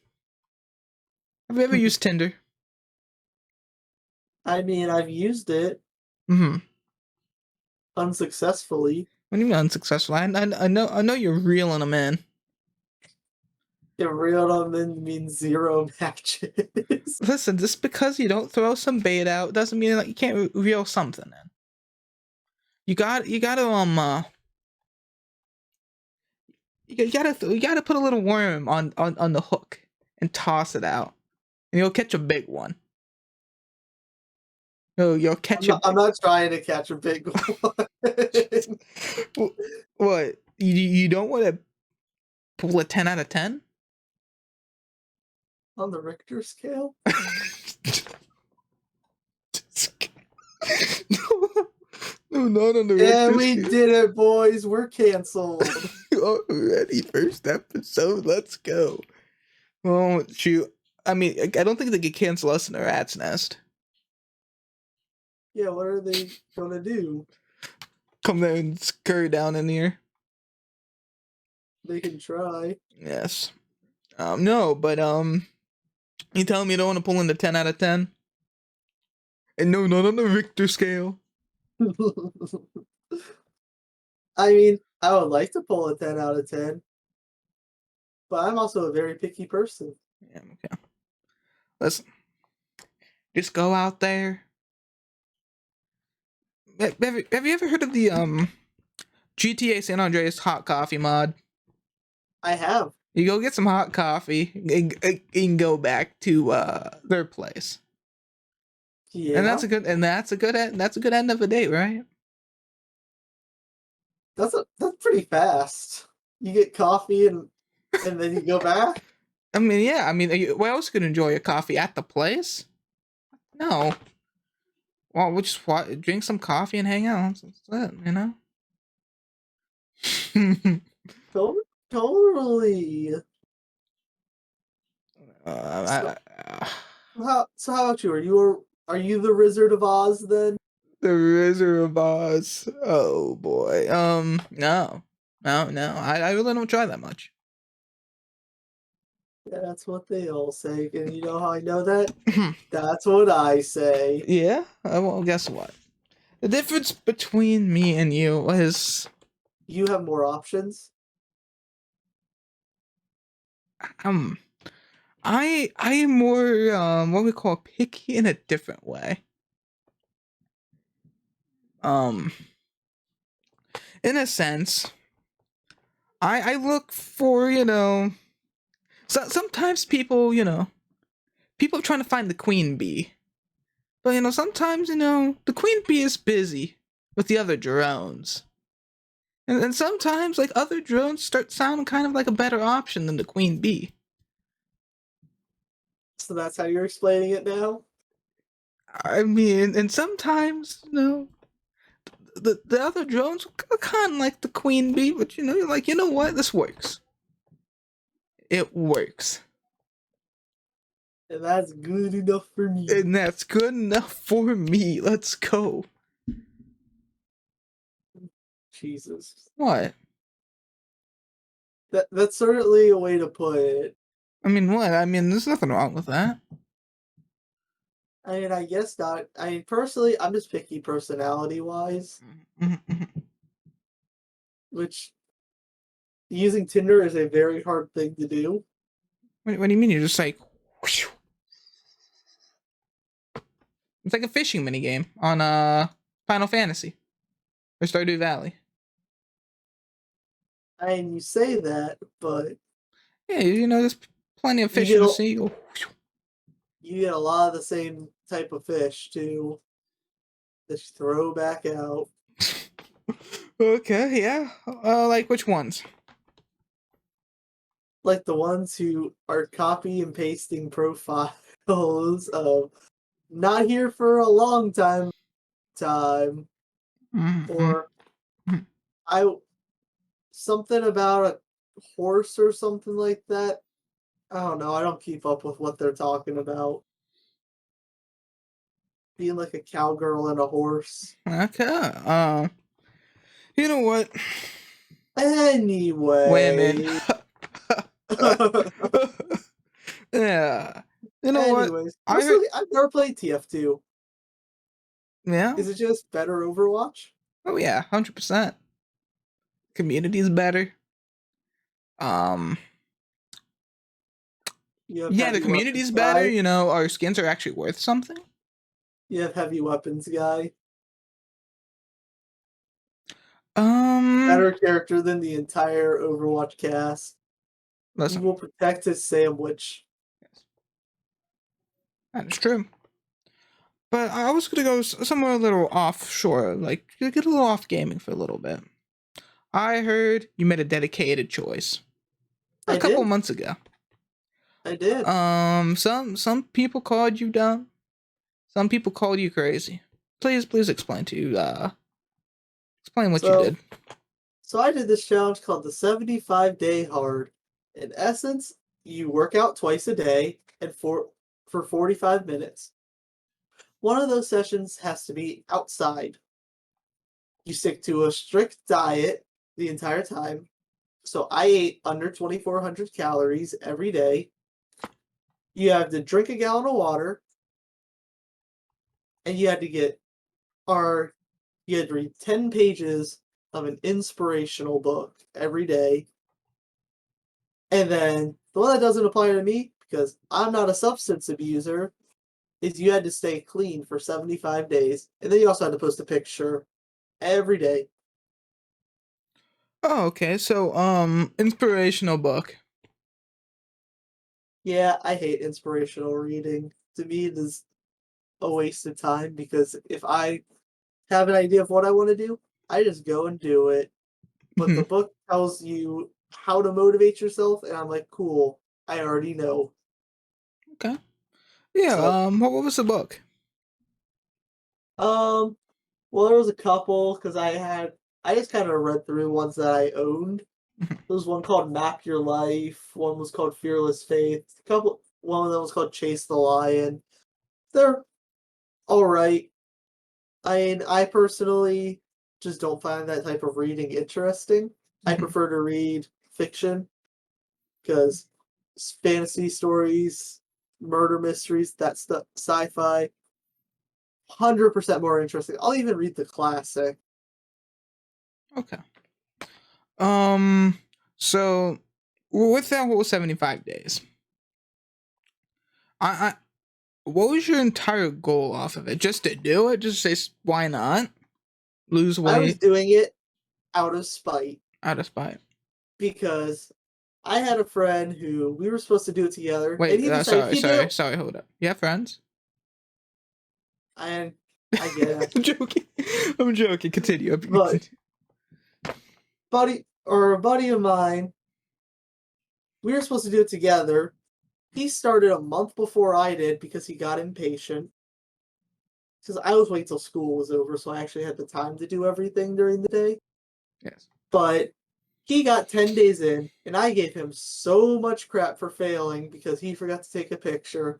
Speaker 1: have you ever used Tinder?
Speaker 2: I mean, I've used it
Speaker 1: Mm-hmm.
Speaker 2: unsuccessfully.
Speaker 1: What do you mean unsuccessful? I know you're reeling them in.
Speaker 2: It reeled on in means 0 matches.
Speaker 1: Listen, just because you don't throw some bait out doesn't mean that you can't reel something in. You gotta put a little worm on the hook and toss it out, and you'll catch a big one. You'll catch a
Speaker 2: I'm
Speaker 1: big.
Speaker 2: not trying to catch a big one.
Speaker 1: What? You don't want to pull a 10 out of 10?
Speaker 2: On the Richter scale?
Speaker 1: No, not on the
Speaker 2: Yeah,
Speaker 1: Richter
Speaker 2: we
Speaker 1: scale.
Speaker 2: did it, boys. We're canceled.
Speaker 1: Already, first episode. Let's go. Oh shoot! I mean, I don't think they could cancel us in a rat's nest.
Speaker 2: Yeah, what are they gonna do?
Speaker 1: Come there and scurry down in here.
Speaker 2: They can try.
Speaker 1: Yes. No, but you telling me you don't want to pull in the 10 out of 10? And no, not on the Richter scale.
Speaker 2: I mean, I would like to pull a 10 out of 10, but I'm also a very picky person.
Speaker 1: Yeah, okay. Listen, just go out there. Have you ever heard of the GTA San Andreas hot coffee mod?
Speaker 2: I have.
Speaker 1: You go get some hot coffee and go back to their place. And
Speaker 2: Yeah.
Speaker 1: that's a good end of the date, right?
Speaker 2: That's pretty fast. You get coffee and then you go back?
Speaker 1: I mean, yeah. I mean, what else could enjoy a coffee at the place? No. Well, we'll just drink some coffee and hang out. That's it, you know.
Speaker 2: Totally. So
Speaker 1: uh, I,
Speaker 2: how about you? Are you the Wizard of Oz then?
Speaker 1: the Wizard of Oz. Oh boy. No, no. I really don't try that much.
Speaker 2: Yeah, that's what they all say. And you know how I know that? That's what I say.
Speaker 1: Yeah. Well, guess what? The difference between me and you is
Speaker 2: You have more options.
Speaker 1: um I am more what we call picky in a different way. Um, in a sense, I look for sometimes people trying to find the queen bee, but sometimes the queen bee is busy with the other drones, and sometimes like other drones start sounding kind of like a better option than the queen bee.
Speaker 2: So that's how you're explaining it now?
Speaker 1: I mean, and sometimes the other drones are kind of like the queen bee, but you're like, you know what, this works. It works.
Speaker 2: And that's good enough for me.
Speaker 1: And that's good enough for me. Let's go.
Speaker 2: Jesus.
Speaker 1: What?
Speaker 2: That's certainly a way to put it.
Speaker 1: I mean, what? I mean, there's nothing wrong with that.
Speaker 2: I mean, I guess not. I mean, personally, I'm just picky personality-wise, which using Tinder is a very hard thing to do.
Speaker 1: What do you mean? You're just like, whoosh. It's like a fishing mini game on Final Fantasy or Stardew Valley.
Speaker 2: And you say that, but
Speaker 1: Yeah, you know, there's plenty of
Speaker 2: you
Speaker 1: fish
Speaker 2: get
Speaker 1: in the
Speaker 2: a,
Speaker 1: sea. You go,
Speaker 2: you get a lot of the same type of fish too. Just throw back out.
Speaker 1: okay, yeah. Like which ones?
Speaker 2: Like the ones who are copy and pasting profiles of not here for a long time,
Speaker 1: Mm-hmm.
Speaker 2: or I something about a horse or something like that. I don't know. I don't keep up with what they're talking about. Being like a cowgirl and a horse.
Speaker 1: Okay. You know what? Women.
Speaker 2: Anyway.
Speaker 1: yeah. You know what?
Speaker 2: Anyways,
Speaker 1: I heard.
Speaker 2: personally, I've never played TF2.
Speaker 1: Yeah.
Speaker 2: Is it just better Overwatch?
Speaker 1: Oh yeah, 100%. Community's better. Um.
Speaker 2: You have
Speaker 1: Yeah, the
Speaker 2: heavy
Speaker 1: community's
Speaker 2: weapons
Speaker 1: better.
Speaker 2: guy.
Speaker 1: You know, our skins are actually worth something.
Speaker 2: You have heavy weapons guy.
Speaker 1: Um.
Speaker 2: Better character than the entire Overwatch cast. He
Speaker 1: Listen,
Speaker 2: will protect his sandwich.
Speaker 1: yes, that is true. But I was gonna go somewhere a little offshore, like get a little off gaming for a little bit. I heard you made a dedicated choice a
Speaker 2: I
Speaker 1: couple
Speaker 2: did.
Speaker 1: months ago.
Speaker 2: I did.
Speaker 1: Some people called you dumb. Some people called you crazy. Please explain what you
Speaker 2: So
Speaker 1: did.
Speaker 2: So I did this challenge called the 75-day hard. In essence, you work out twice a day and for 45 minutes. One of those sessions has to be outside. You stick to a strict diet the entire time. So I ate under 2,400 calories every day. You have to drink a gallon of water, and or you had to read 10 pages of an inspirational book every day. And then the one that doesn't apply to me, because I'm not a substance abuser, is you had to stay clean for 75 days. And then you also had to post a picture every day.
Speaker 1: Oh, okay. So, inspirational book.
Speaker 2: Yeah, I hate inspirational reading. To me, it is a waste of time because if I have an idea of what I want to do, I just go and do it. But the book tells you how to motivate yourself, and I'm like, cool, I already know.
Speaker 1: okay. Yeah.
Speaker 2: So,
Speaker 1: What was the book?
Speaker 2: um, well, there was a couple because I just kind of read through ones that I owned. There was one called Map Your Life. One was called Fearless Faith. One of them was called Chase the Lion. They're all right. I personally just don't find that type of reading interesting. I prefer to read fiction because fantasy stories, murder mysteries, that stuff, sci-fi, 100% more interesting. I'll even read the classic.
Speaker 1: Okay. Um. So, with that whole 75 days, I what was your entire goal off of it? Just to do it? Just say why not? Lose
Speaker 2: I was
Speaker 1: weight
Speaker 2: doing it out of spite
Speaker 1: out of spite.
Speaker 2: because I had a friend who we were supposed to do it together, and
Speaker 1: Wait,
Speaker 2: he decided
Speaker 1: sorry,
Speaker 2: he did
Speaker 1: sorry,
Speaker 2: it.
Speaker 1: sorry. Hold up. You have friends?
Speaker 2: And I guess,
Speaker 1: I'm joking. I'm joking. Continue.
Speaker 2: but a buddy of mine, we were supposed to do it together. He started a month before I did because he got impatient. Because I was waiting till school was over, so I actually had the time to do everything during the day.
Speaker 1: Yes.
Speaker 2: But he got 10 days in, and I gave him so much crap for failing because he forgot to take a picture.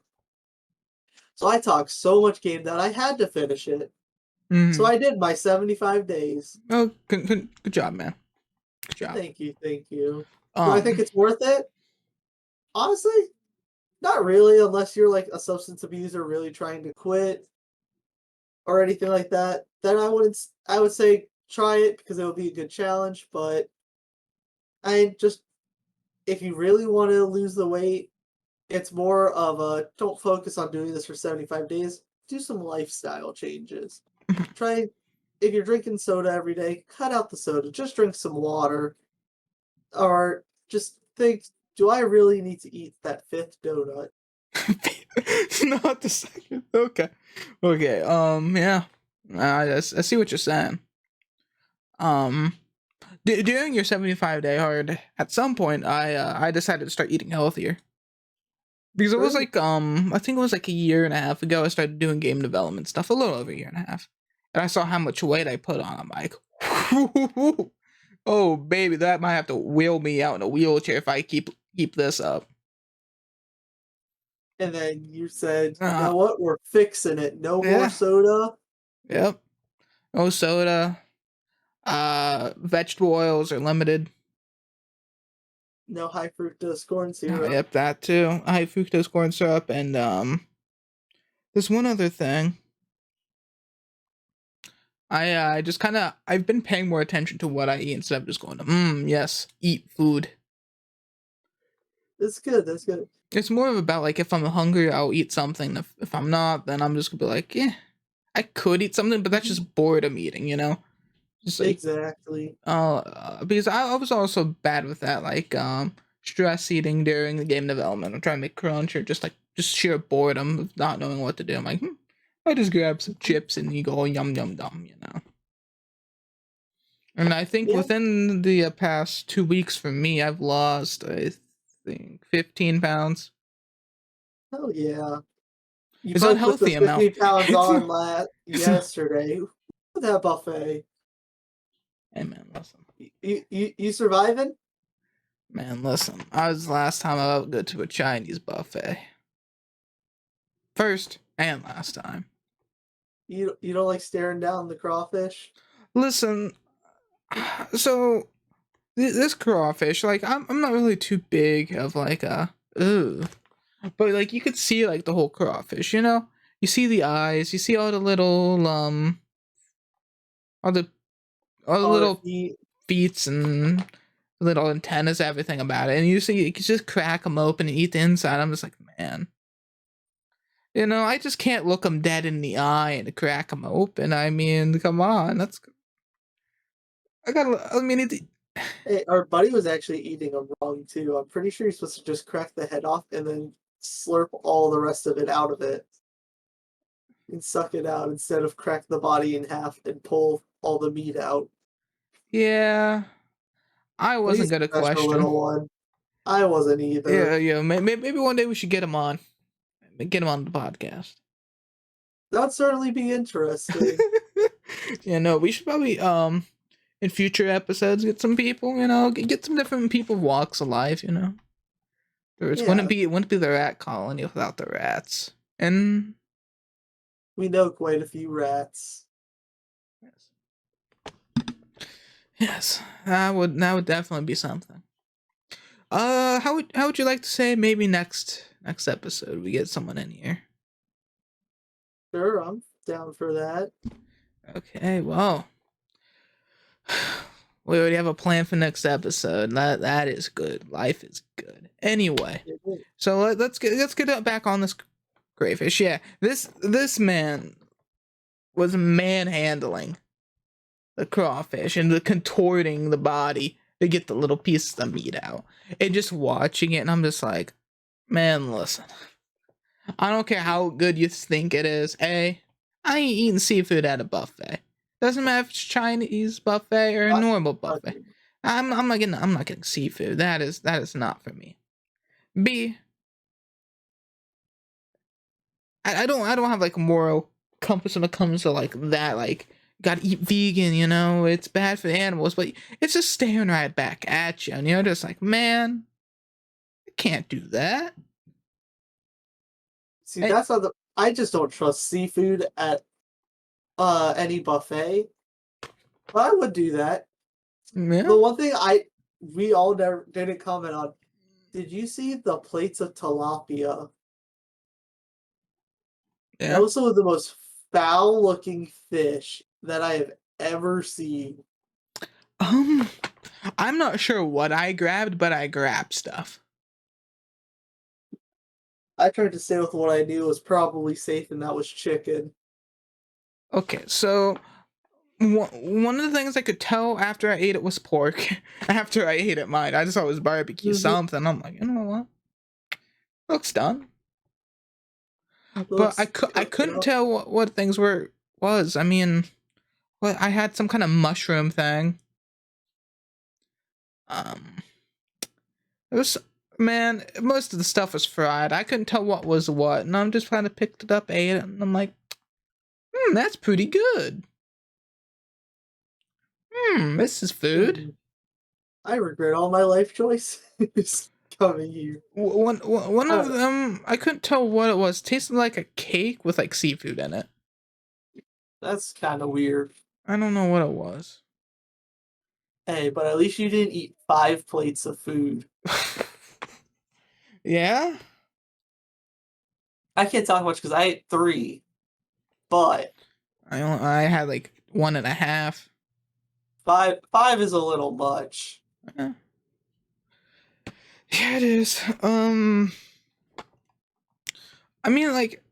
Speaker 2: So I talked so much game that I had to finish it. So
Speaker 1: Mm-hmm.
Speaker 2: I did my 75 days.
Speaker 1: Oh, good job, man. Good job.
Speaker 2: Thank you, thank you. Do I think
Speaker 1: Um.
Speaker 2: it's worth it? Honestly, not really, unless you're like a substance abuser really trying to quit or anything like that. Then I would say try it because it would be a good challenge, but I just if you really want to lose the weight, It's more of a don't focus on doing this for 75 days. Do some lifestyle changes. Try if you're drinking soda every day, cut out the soda. Just drink some water. Or just think, do I really need to eat that fifth donut?
Speaker 1: Not the second. Okay. Okay. Yeah. I see what you're saying. Um, during your 75-day hard, at some point, I decided to start eating healthier because it was
Speaker 2: True.
Speaker 1: like I think it was like a year and a half ago. I started doing game development stuff, a little over a year and a half, and I saw how much weight I put on. I'm like, oh baby, that might have to wheel me out in a wheelchair if I keep this up.
Speaker 2: And then you said, you
Speaker 1: Uh,
Speaker 2: know what? We're fixing it. No more
Speaker 1: yeah.
Speaker 2: soda.
Speaker 1: Yep. No soda. Vegetable oils are limited.
Speaker 2: No high fructose corn syrup.
Speaker 1: Yep, that too. High fructose corn syrup, and there's one other thing. I just kind of I've been paying more attention to what I eat instead of just going to yes, eat food.
Speaker 2: That's good. That's good.
Speaker 1: It's more of about like if I'm hungry, I'll eat something. If I'm not, then I'm just gonna be like, yeah, I could eat something, but that's just boredom eating, you know. Just like
Speaker 2: Exactly.
Speaker 1: because I was also bad with that, like stress eating during the game development. I'm trying to make crunch or just sheer boredom of not knowing what to do. I'm like, I just grab some chips and you go yum yum yum, you know. And I think
Speaker 2: Yeah.
Speaker 1: within the past 2 weeks for me, I've lost I think 15 pounds.
Speaker 2: Oh yeah. You
Speaker 1: It's
Speaker 2: probably put the
Speaker 1: unhealthy
Speaker 2: 50
Speaker 1: amount.
Speaker 2: pounds
Speaker 1: It's
Speaker 2: on
Speaker 1: it's
Speaker 2: yesterday. That buffet.
Speaker 1: hey man, listen.
Speaker 2: You surviving?
Speaker 1: Man, listen. I was the last time I would go to a Chinese buffet. First and last time.
Speaker 2: You don't like staring down the crawfish?
Speaker 1: Listen, so this crawfish, like I'm not really too big of like a ooh, but like you could see like the whole crawfish, you know. You see the eyes, you see all the little all the all the
Speaker 2: All their
Speaker 1: little
Speaker 2: feet.
Speaker 1: feet and little antennas, everything about it, and you can just crack them open and eat the inside. I'm just like, man, you know, I just can't look them dead in the eye and crack them open. I mean, come on, that's I gotta. I mean,
Speaker 2: Hey, our buddy was actually eating them wrong too. I'm pretty sure you're supposed to just crack the head off and then slurp all the rest of it out of it and suck it out instead of crack the body in half and pull all the meat out.
Speaker 1: yeah. I
Speaker 2: But
Speaker 1: wasn't
Speaker 2: he's
Speaker 1: gonna
Speaker 2: a special
Speaker 1: question.
Speaker 2: little one. I wasn't either.
Speaker 1: Yeah, yeah. Maybe one day we should get him on. Get him on the podcast.
Speaker 2: That'd certainly be interesting.
Speaker 1: Yeah, no, we should probably in future episodes get some people. You know, get some different people walks of life. You know, there
Speaker 2: Yeah,
Speaker 1: wouldn't be the rat colony without the rats. And
Speaker 2: we know quite a few rats.
Speaker 1: yes, yes, that would definitely be something. How would you like to say maybe next episode we get someone in here?
Speaker 2: Sure, I'm down for that.
Speaker 1: Okay, well, we already have a plan for next episode. That is good. Life is good. Anyway, so let's get back on this crayfish. Yeah, this man was manhandling the crawfish and the contorting the body to get the little pieces of meat out, and just watching it, and I'm just like, man, listen. I don't care how good you think it is. I ain't eating seafood at a buffet. Doesn't matter if it's Chinese buffet or a
Speaker 2: I,
Speaker 1: normal
Speaker 2: I,
Speaker 1: buffet. I'm not getting seafood. That is not for me. B, I don't have like a moral compass when it comes to like that. Like, gotta eat vegan, you know, it's bad for the animals, but it's just staring right back at you, and you're just like, man, I can't do that.
Speaker 2: see,
Speaker 1: And,
Speaker 2: that's not the. I just don't trust seafood at any buffet. But I would do that.
Speaker 1: yeah,
Speaker 2: The one thing we all never didn't comment on. Did you see the plates of tilapia? That
Speaker 1: yeah.
Speaker 2: was some of the most foul-looking fish that I have ever seen.
Speaker 1: Um, I'm not sure what I grabbed, but I grabbed stuff.
Speaker 2: I tried to stay with what I knew was probably safe, and that was chicken.
Speaker 1: Okay, so one of the things I could tell after I ate it was pork. After I ate it, mine. I just thought it was barbecue
Speaker 2: Mhm.
Speaker 1: something. I'm like, you know what? Looks done. But
Speaker 2: Looks
Speaker 1: I
Speaker 2: cooked
Speaker 1: couldn't
Speaker 2: up.
Speaker 1: tell what things was. I mean, what I had some kind of mushroom thing. Um, it was man. Most of the stuff was fried. I couldn't tell what was what, and I'm just kind of picked it up, ate it, and I'm like, that's pretty good. This is food.
Speaker 2: Mhm. I regret all my life choices coming here.
Speaker 1: One of
Speaker 2: Uh,
Speaker 1: them, I couldn't tell what it was. It tasted like a cake with like seafood in it.
Speaker 2: that's kind of weird.
Speaker 1: I don't know what it was.
Speaker 2: Hey, but at least you didn't eat 5 plates of food.
Speaker 1: Yeah.
Speaker 2: I can't talk much because I ate 3, but
Speaker 1: I had like 1.5.
Speaker 2: five is a little much.
Speaker 1: Eh. Yeah, it is. I mean, like,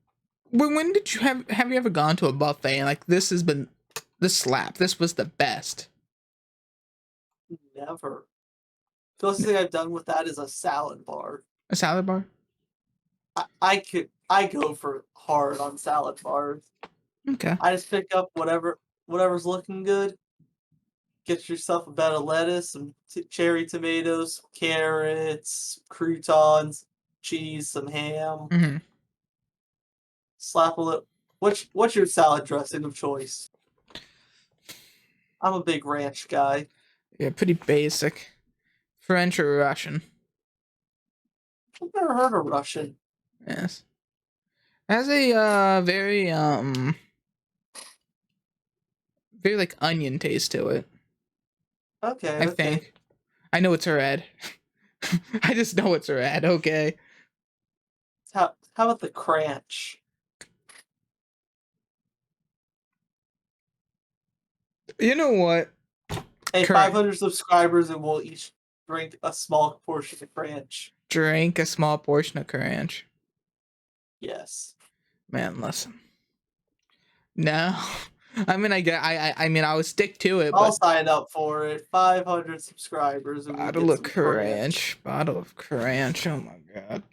Speaker 1: when did you have you ever gone to a buffet and like this slap? This was the best.
Speaker 2: Never. Closest thing I've done with that is a salad bar.
Speaker 1: A salad bar.
Speaker 2: I go for hard on salad bars.
Speaker 1: Okay.
Speaker 2: I just pick up whatever's looking good. Get yourself a bed of lettuce, some cherry tomatoes, carrots, croutons, cheese, some ham.
Speaker 1: Mm-hmm.
Speaker 2: Slap a little. What's your salad dressing of choice? I'm a big ranch guy.
Speaker 1: Yeah, pretty basic. French or Russian.
Speaker 2: I've never heard of Russian.
Speaker 1: Yes. Has a very like onion taste to it.
Speaker 2: Okay,
Speaker 1: I
Speaker 2: okay.
Speaker 1: think. I know it's red. I just know it's red. Okay.
Speaker 2: How about the cranch?
Speaker 1: You know what?
Speaker 2: Hey,
Speaker 1: Correct.
Speaker 2: 500 subscribers and we'll each drink a small portion of cranch.
Speaker 1: Drink a small portion of ranch.
Speaker 2: Yes.
Speaker 1: Man, listen. No. I mean, I mean, I would stick to it,
Speaker 2: I'll
Speaker 1: but
Speaker 2: sign up for it. 500 subscribers and we
Speaker 1: bottle
Speaker 2: get
Speaker 1: of
Speaker 2: some cranch.
Speaker 1: ranch. Bottle of ranch. Oh my god.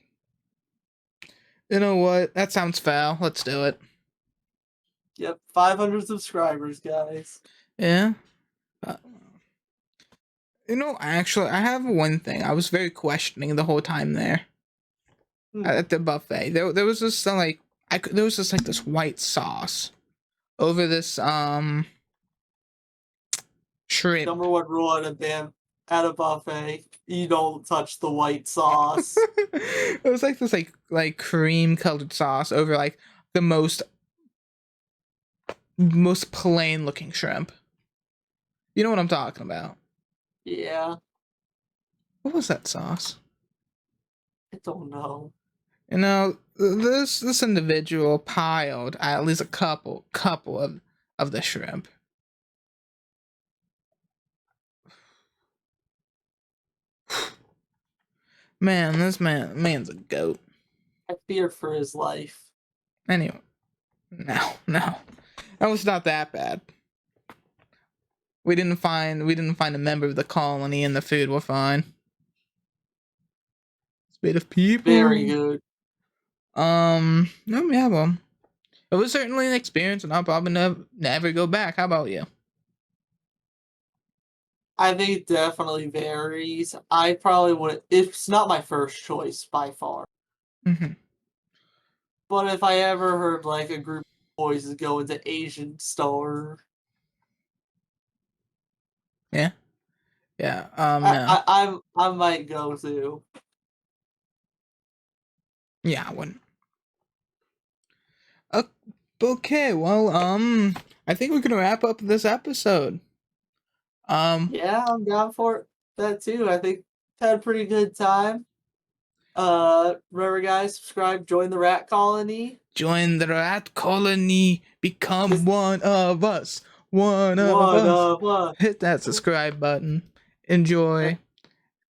Speaker 1: You know what? That sounds foul. Let's do it.
Speaker 2: Yep, 500 subscribers, guys.
Speaker 1: Yeah. Uh, you know, actually, I have one thing. I was very questioning the whole time there
Speaker 2: Hmm.
Speaker 1: at the buffet. There was this like there was this like this white sauce over this shrimp.
Speaker 2: Number one rule at a buffet: you don't touch the white sauce.
Speaker 1: It was like this like cream colored sauce over like the most plain looking shrimp. You know what I'm talking about?
Speaker 2: Yeah,
Speaker 1: What was that sauce?
Speaker 2: I don't know.
Speaker 1: You know, this individual piled at least a couple of the shrimp. Man, this man's a goat.
Speaker 2: I fear for his life.
Speaker 1: Anyway, no, that was not that bad. We didn't find a member of the colony in the food. We're fine. Spit of
Speaker 2: Very
Speaker 1: people.
Speaker 2: good.
Speaker 1: No, yeah, well, it was certainly an experience, and I'll probably never go back. How about you?
Speaker 2: I think it definitely varies. I probably would. It's not my first choice by far.
Speaker 1: Hmm.
Speaker 2: But if I ever heard like a group of boys is going to Asian store,
Speaker 1: Yeah, yeah.
Speaker 2: I
Speaker 1: No,
Speaker 2: I I'm, I might go to.
Speaker 1: yeah, I wouldn't. Uh, okay, well, I think we're gonna wrap up this episode. Um,
Speaker 2: Yeah, I'm down for that too. I think had a pretty good time. Remember guys, subscribe, join the rat colony.
Speaker 1: join the rat colony, become
Speaker 2: This
Speaker 1: one of us. One of
Speaker 2: one
Speaker 1: us.
Speaker 2: of one.
Speaker 1: Hit that subscribe button. Enjoy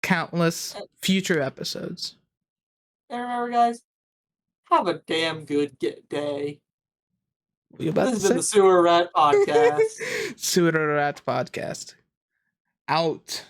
Speaker 1: countless
Speaker 2: And
Speaker 1: future episodes.
Speaker 2: remember guys, Have a damn good day.
Speaker 1: What you about
Speaker 2: This
Speaker 1: to
Speaker 2: has been
Speaker 1: say?
Speaker 2: the Sewer Rat Podcast.
Speaker 1: Sewer Rat Podcast. Out.